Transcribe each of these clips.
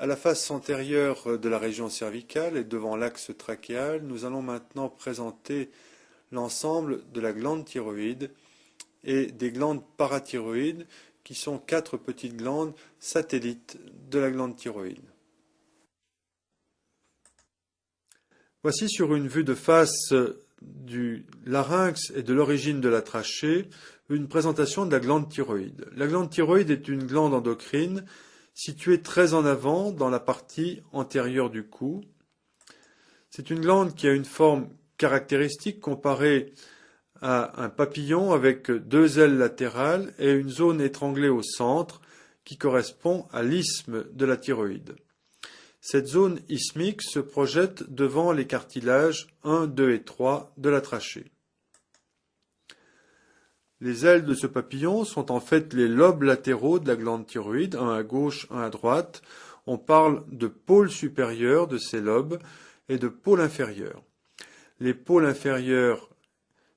À la face antérieure de la région cervicale et devant l'axe trachéal, nous allons maintenant présenter l'ensemble de la glande thyroïde et des glandes parathyroïdes qui sont 4 petites glandes satellites de la glande thyroïde. Voici sur une vue de face du larynx et de l'origine de la trachée une présentation de la glande thyroïde. La glande thyroïde est une glande endocrine située très en avant dans la partie antérieure du cou. C'est une glande qui a une forme caractéristique comparée à un papillon avec 2 ailes latérales et une zone étranglée au centre qui correspond à l'isthme de la thyroïde. Cette zone isthmique se projette devant les cartilages 1, 2 et 3 de la trachée. Les ailes de ce papillon sont en fait les lobes latéraux de la glande thyroïde, un à gauche, un à droite. On parle de pôle supérieur de ces lobes et de pôle inférieur. Les pôles inférieurs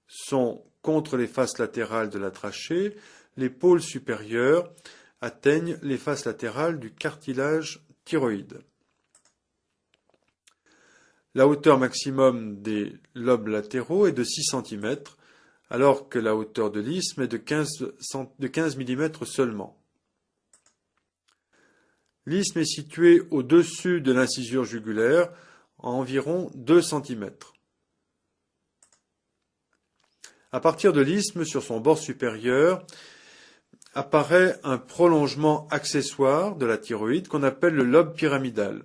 sont contre les faces latérales de la trachée. Les pôles supérieurs atteignent les faces latérales du cartilage thyroïde. La hauteur maximum des lobes latéraux est de 6 cm, alors que la hauteur de l'isthme est de 15 mm seulement. L'isthme est situé au-dessus de l'incisure jugulaire, à environ 2 cm. À partir de l'isthme, sur son bord supérieur, apparaît un prolongement accessoire de la thyroïde qu'on appelle le lobe pyramidal.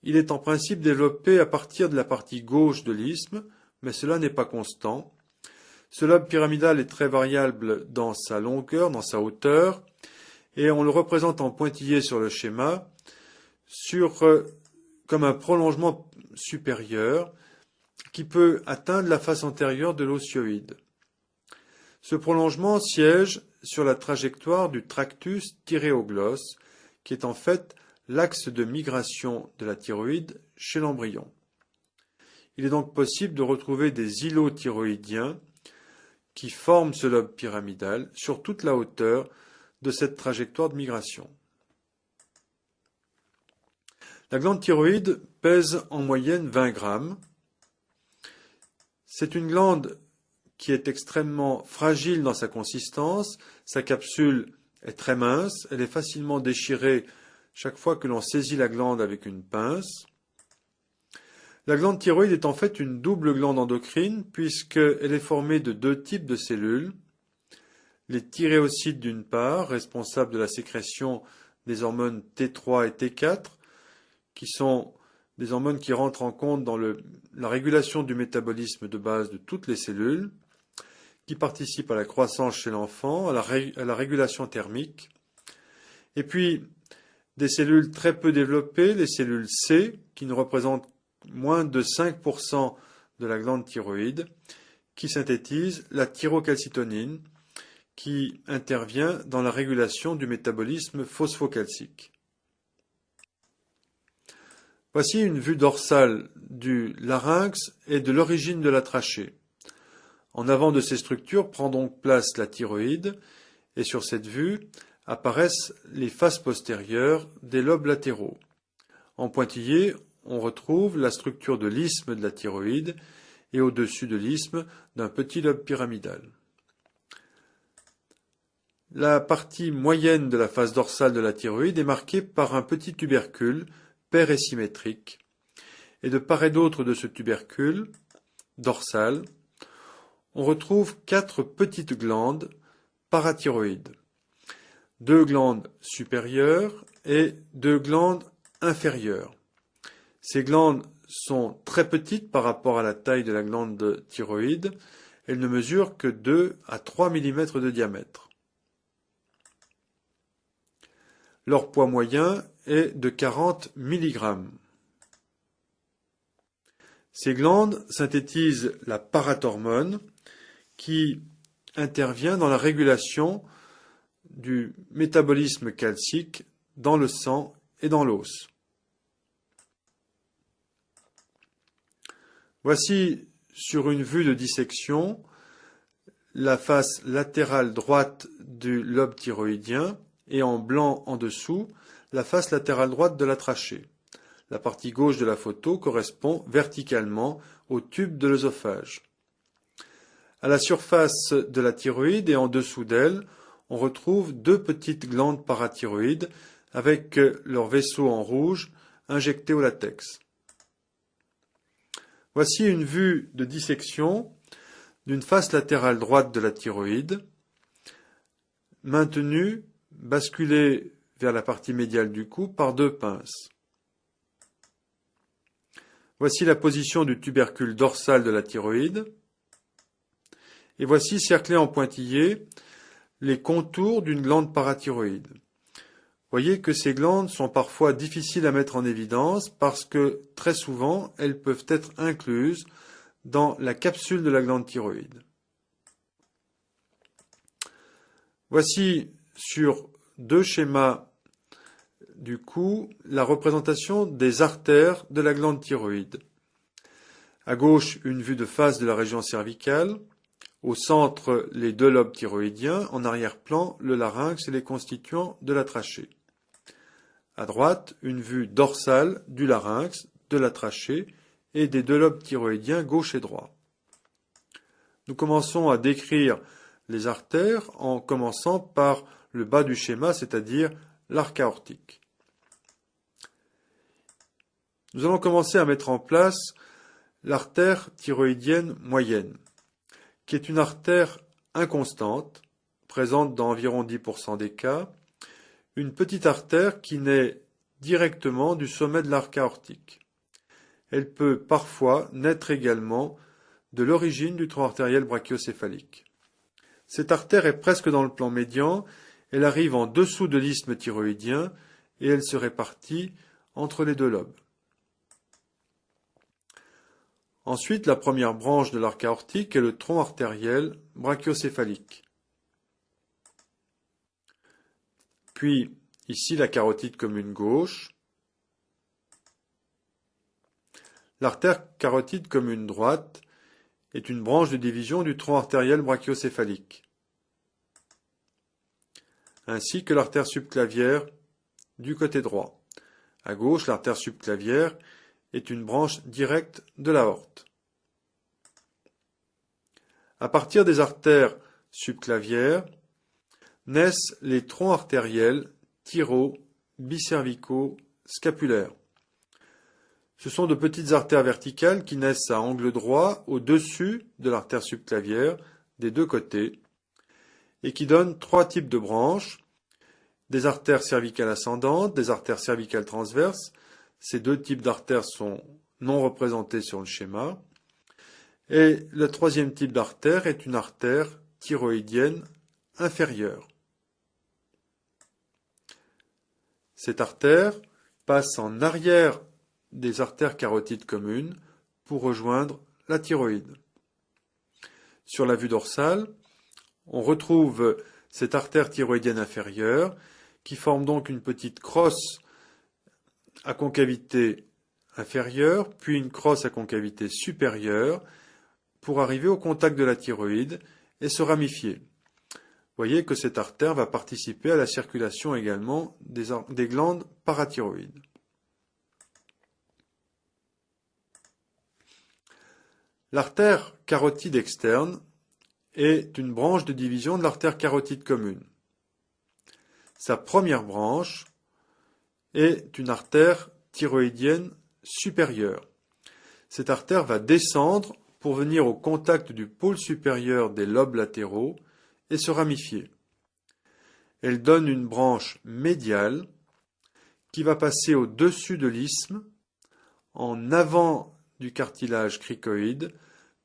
Il est en principe développé à partir de la partie gauche de l'isthme, mais cela n'est pas constant. Ce lobe pyramidal est très variable dans sa longueur, dans sa hauteur, et on le représente en pointillé sur le schéma, comme un prolongement supérieur qui peut atteindre la face antérieure de l'osioïde. Ce prolongement siège sur la trajectoire du tractus thyréoglosse, qui est en fait l'axe de migration de la thyroïde chez l'embryon. Il est donc possible de retrouver des îlots thyroïdiens qui forment ce lobe pyramidal sur toute la hauteur de cette trajectoire de migration. La glande thyroïde pèse en moyenne 20 grammes. C'est une glande qui est extrêmement fragile dans sa consistance. Sa capsule est très mince, elle est facilement déchirée chaque fois que l'on saisit la glande avec une pince. La glande thyroïde est en fait une double glande endocrine puisqu'elle est formée de 2 types de cellules. Les thyréocytes d'une part, responsables de la sécrétion des hormones T3 et T4, qui sont des hormones qui rentrent en compte dans la régulation du métabolisme de base de toutes les cellules, qui participent à la croissance chez l'enfant, à la régulation thermique. Et puis, des cellules très peu développées, les cellules C, qui ne représentent moins de 5% de la glande thyroïde, qui synthétise la thyrocalcitonine, qui intervient dans la régulation du métabolisme phosphocalcique. Voici une vue dorsale du larynx et de l'origine de la trachée. En avant de ces structures prend donc place la thyroïde, et sur cette vue apparaissent les faces postérieures des lobes latéraux. En pointillé, on retrouve la structure de l'isthme de la thyroïde et au-dessus de l'isthme d'un petit lobe pyramidal. La partie moyenne de la face dorsale de la thyroïde est marquée par un petit tubercule pair et symétrique. Et de part et d'autre de ce tubercule dorsal, on retrouve 4 petites glandes parathyroïdes. 2 glandes supérieures et 2 glandes inférieures. Ces glandes sont très petites par rapport à la taille de la glande thyroïde. Elles ne mesurent que 2 à 3 mm de diamètre. Leur poids moyen est de 40 mg. Ces glandes synthétisent la parathormone qui intervient dans la régulation du métabolisme calcique dans le sang et dans l'os. Voici sur une vue de dissection la face latérale droite du lobe thyroïdien et en blanc en dessous la face latérale droite de la trachée. La partie gauche de la photo correspond verticalement au tube de l'œsophage. À la surface de la thyroïde et en dessous d'elle, on retrouve deux petites glandes parathyroïdes avec leur vaisseau en rouge injecté au latex. Voici une vue de dissection d'une face latérale droite de la thyroïde, maintenue, basculée vers la partie médiale du cou par deux pinces. Voici la position du tubercule dorsal de la thyroïde. Et voici, cerclés en pointillé, les contours d'une glande parathyroïde. Voyez que ces glandes sont parfois difficiles à mettre en évidence parce que, très souvent, elles peuvent être incluses dans la capsule de la glande thyroïde. Voici, sur deux schémas du cou, la représentation des artères de la glande thyroïde. À gauche, une vue de face de la région cervicale. Au centre, les deux lobes thyroïdiens. En arrière-plan, le larynx et les constituants de la trachée. À droite, une vue dorsale du larynx, de la trachée et des deux lobes thyroïdiens gauche et droit. Nous commençons à décrire les artères en commençant par le bas du schéma, c'est-à-dire l'arc aortique. Nous allons commencer à mettre en place l'artère thyroïdienne moyenne, qui est une artère inconstante, présente dans environ 10% des cas, une petite artère qui naît directement du sommet de l'arc aortique. Elle peut parfois naître également de l'origine du tronc artériel brachiocéphalique. Cette artère est presque dans le plan médian, elle arrive en dessous de l'isthme thyroïdien et elle se répartit entre les deux lobes. Ensuite, la première branche de l'arc aortique est le tronc artériel brachiocéphalique. Puis, ici, la carotide commune gauche. L'artère carotide commune droite est une branche de division du tronc artériel brachiocéphalique, ainsi que l'artère subclavière du côté droit. À gauche, l'artère subclavière est une branche directe de l'aorte. À partir des artères subclavières naissent les troncs artériels thyro, bicervicaux, scapulaires. Ce sont de petites artères verticales qui naissent à angle droit au-dessus de l'artère subclavière des deux côtés et qui donnent trois types de branches, des artères cervicales ascendantes, des artères cervicales transverses. Ces deux types d'artères sont non représentés sur le schéma. Et le troisième type d'artère est une artère thyroïdienne inférieure. Cette artère passe en arrière des artères carotides communes pour rejoindre la thyroïde. Sur la vue dorsale, on retrouve cette artère thyroïdienne inférieure qui forme donc une petite crosse à concavité inférieure, puis une crosse à concavité supérieure pour arriver au contact de la thyroïde et se ramifier. Vous voyez que cette artère va participer à la circulation également des glandes parathyroïdes. L'artère carotide externe est une branche de division de l'artère carotide commune. Sa première branche est une artère thyroïdienne supérieure. Cette artère va descendre pour venir au contact du pôle supérieur des lobes latéraux et se ramifier. Elle donne une branche médiale qui va passer au-dessus de l'isthme, en avant du cartilage cricoïde,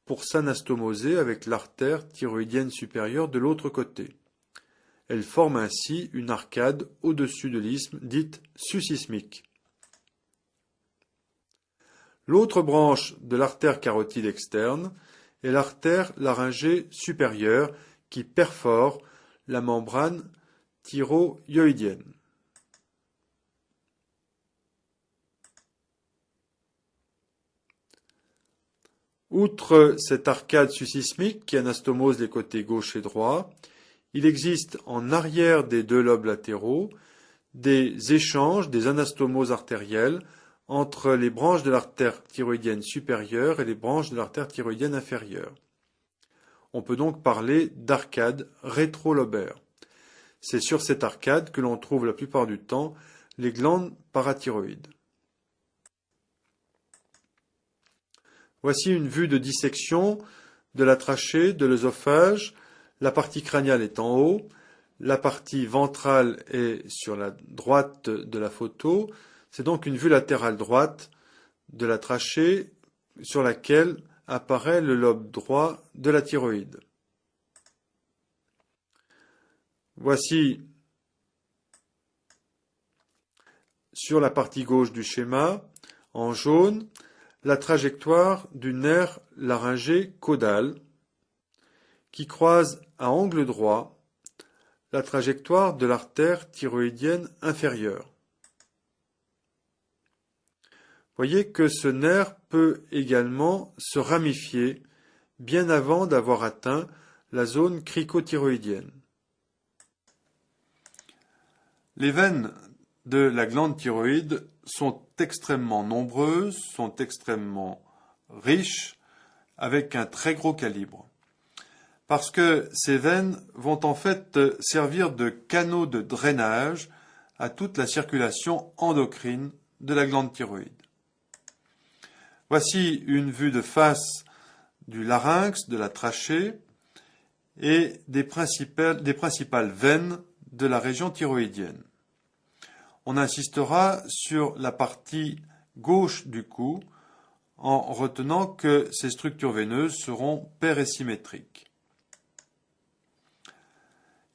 pour s'anastomoser avec l'artère thyroïdienne supérieure de l'autre côté. Elle forme ainsi une arcade au-dessus de l'isthme, dite susismique. L'autre branche de l'artère carotide externe est l'artère laryngée supérieure qui perfore la membrane thyroïdienne. Outre cette arcade susismique qui anastomose les côtés gauche et droit, il existe en arrière des deux lobes latéraux des échanges, des anastomoses artérielles entre les branches de l'artère thyroïdienne supérieure et les branches de l'artère thyroïdienne inférieure. On peut donc parler d'arcade rétrolobaire. C'est sur cette arcade que l'on trouve la plupart du temps les glandes parathyroïdes. Voici une vue de dissection de la trachée, de l'œsophage. La partie crâniale est en haut, la partie ventrale est sur la droite de la photo. C'est donc une vue latérale droite de la trachée sur laquelle apparaît le lobe droit de la thyroïde. Voici sur la partie gauche du schéma, en jaune, la trajectoire du nerf laryngé caudal qui croise à angle droit la trajectoire de l'artère thyroïdienne inférieure. Voyez que ce nerf peut également se ramifier bien avant d'avoir atteint la zone cricothyroïdienne. Les veines de la glande thyroïde sont extrêmement nombreuses, sont extrêmement riches, avec un très gros calibre. Parce que ces veines vont en fait servir de canaux de drainage à toute la circulation endocrine de la glande thyroïde. Voici une vue de face du larynx, de la trachée et des principales veines de la région thyroïdienne. On insistera sur la partie gauche du cou en retenant que ces structures veineuses seront périsymétriques.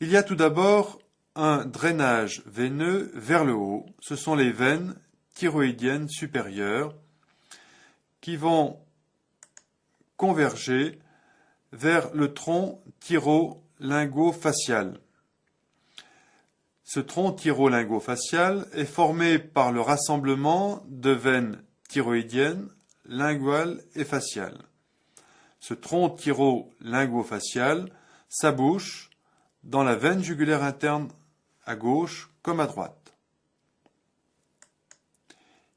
Il y a tout d'abord un drainage veineux vers le haut. Ce sont les veines thyroïdiennes supérieures qui vont converger vers le tronc thyro-lingo-facial. Ce tronc thyro-lingo-facial est formé par le rassemblement de veines thyroïdiennes, linguales et faciales. Ce tronc thyro-lingo-facial s'abouche dans la veine jugulaire interne à gauche comme à droite.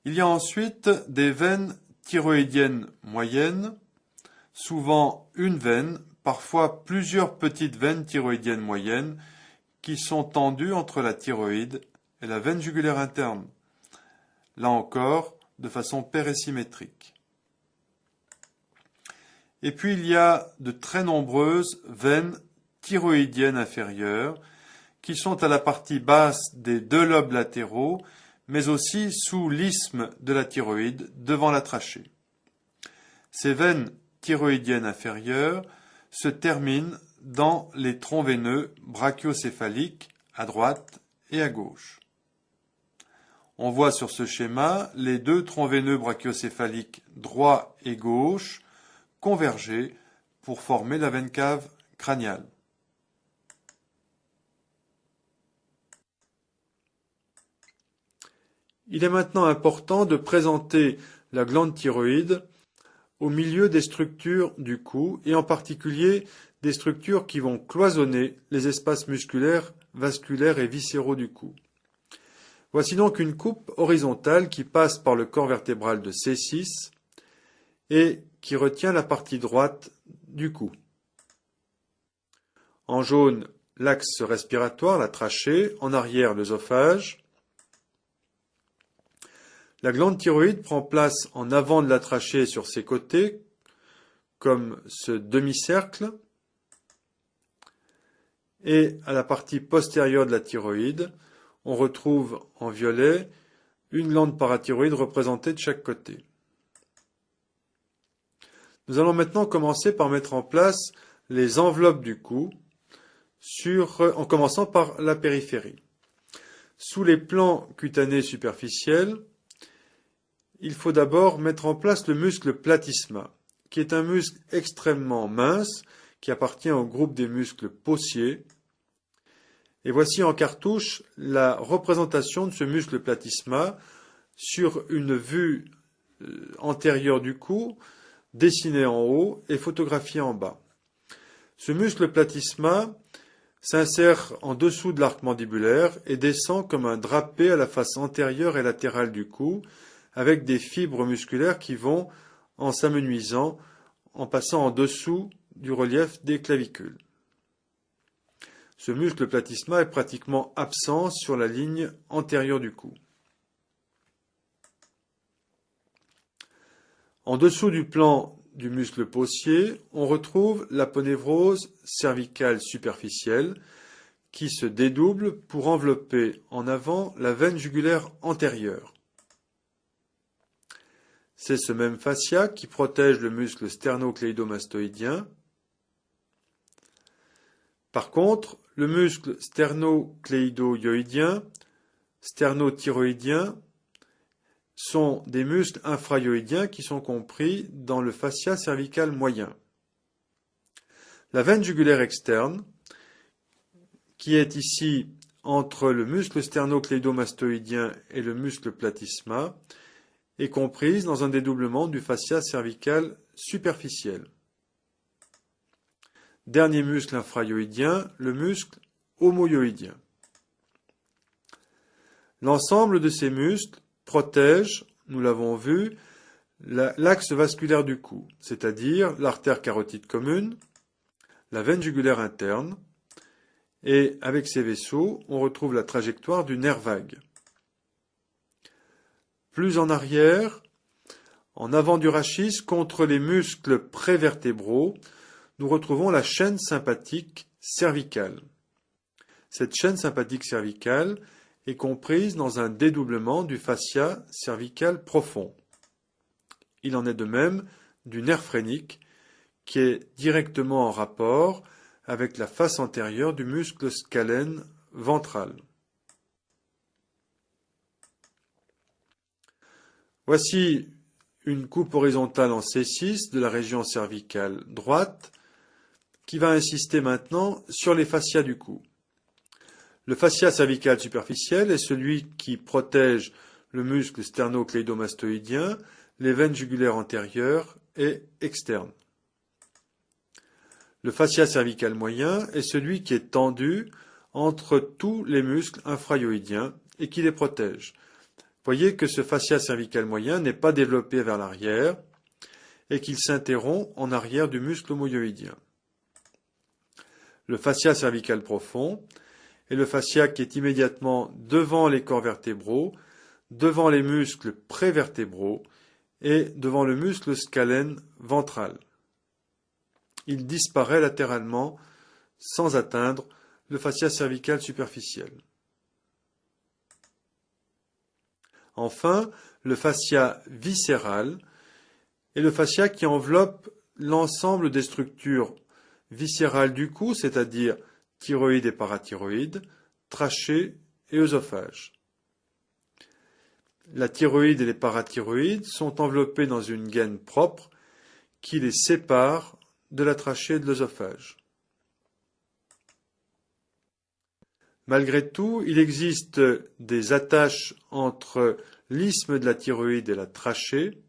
Il y a ensuite des veines thyroïdiennes moyennes, souvent une veine, parfois plusieurs petites veines thyroïdiennes moyennes qui sont tendues entre la thyroïde et la veine jugulaire interne, là encore de façon périsymétrique. Et puis il y a de très nombreuses veines thyroïdiennes inférieures qui sont à la partie basse des deux lobes latéraux, mais aussi sous l'isthme de la thyroïde devant la trachée. Ces veines thyroïdiennes inférieures se terminent dans les troncs veineux brachiocéphaliques à droite et à gauche. On voit sur ce schéma les deux troncs veineux brachiocéphaliques droit et gauche converger pour former la veine cave crâniale. Il est maintenant important de présenter la glande thyroïde au milieu des structures du cou et en particulier des structures qui vont cloisonner les espaces musculaires, vasculaires et viscéraux du cou. Voici donc une coupe horizontale qui passe par le corps vertébral de C6 et qui retient la partie droite du cou. En jaune, l'axe respiratoire, la trachée, en arrière l'œsophage. La glande thyroïde prend place en avant de la trachée sur ses côtés, comme ce demi-cercle, et à la partie postérieure de la thyroïde, on retrouve en violet une glande parathyroïde représentée de chaque côté. Nous allons maintenant commencer par mettre en place les enveloppes du cou, en commençant par la périphérie. Sous les plans cutanés superficiels, il faut d'abord mettre en place le muscle platysma, qui est un muscle extrêmement mince, qui appartient au groupe des muscles possiers. Et voici en cartouche la représentation de ce muscle platysma sur une vue antérieure du cou, dessinée en haut et photographiée en bas. Ce muscle platysma s'insère en dessous de l'arc mandibulaire et descend comme un drapé à la face antérieure et latérale du cou, avec des fibres musculaires qui vont, en s'amenuisant, en passant en dessous du relief des clavicules. Ce muscle platysma est pratiquement absent sur la ligne antérieure du cou. En dessous du plan du muscle possier, on retrouve l'aponévrose cervicale superficielle qui se dédouble pour envelopper en avant la veine jugulaire antérieure. C'est ce même fascia qui protège le muscle sternocléidomastoïdien. Par contre, le muscle sternocléido-yoïdien, sternothyroïdien, sont des muscles infrayoïdiens qui sont compris dans le fascia cervical moyen. La veine jugulaire externe, qui est ici entre le muscle sternocléidomastoïdien et le muscle platysma, est comprise dans un dédoublement du fascia cervical superficiel. Dernier muscle infrayoïdien, le muscle omoyoïdien. L'ensemble de ces muscles protège, nous l'avons vu, l'axe vasculaire du cou, c'est-à-dire l'artère carotide commune, la veine jugulaire interne, et avec ces vaisseaux, on retrouve la trajectoire du nerf vague. Plus en arrière, en avant du rachis, contre les muscles prévertébraux, nous retrouvons la chaîne sympathique cervicale. Cette chaîne sympathique cervicale est comprise dans un dédoublement du fascia cervical profond. Il en est de même du nerf phrénique, qui est directement en rapport avec la face antérieure du muscle scalène ventral. Voici une coupe horizontale en C6 de la région cervicale droite, qui va insister maintenant sur les fascias du cou. Le fascia cervical superficiel est celui qui protège le muscle sternocléidomastoïdien, les veines jugulaires antérieures et externes. Le fascia cervical moyen est celui qui est tendu entre tous les muscles infrayoïdiens et qui les protège. Voyez que ce fascia cervical moyen n'est pas développé vers l'arrière et qu'il s'interrompt en arrière du muscle omoyoïdien. Le fascia cervical profond est le fascia qui est immédiatement devant les corps vertébraux, devant les muscles prévertébraux et devant le muscle scalène ventral. Il disparaît latéralement sans atteindre le fascia cervical superficiel. Enfin, le fascia viscéral est le fascia qui enveloppe l'ensemble des structures viscérales du cou, c'est-à-dire thyroïde et parathyroïde, trachée et œsophage. La thyroïde et les parathyroïdes sont enveloppés dans une gaine propre qui les sépare de la trachée et de l'œsophage. Malgré tout, il existe des attaches entre l'isthme de la thyroïde et la trachée,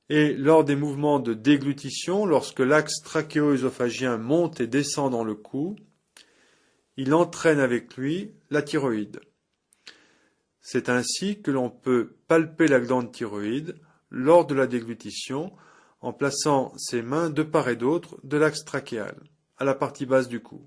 et lors des mouvements de déglutition, lorsque l'axe trachéo-œsophagien monte et descend dans le cou, il entraîne avec lui la thyroïde. C'est ainsi que l'on peut palper la glande thyroïde lors de la déglutition en plaçant ses mains de part et d'autre de l'axe trachéal, à la partie basse du cou.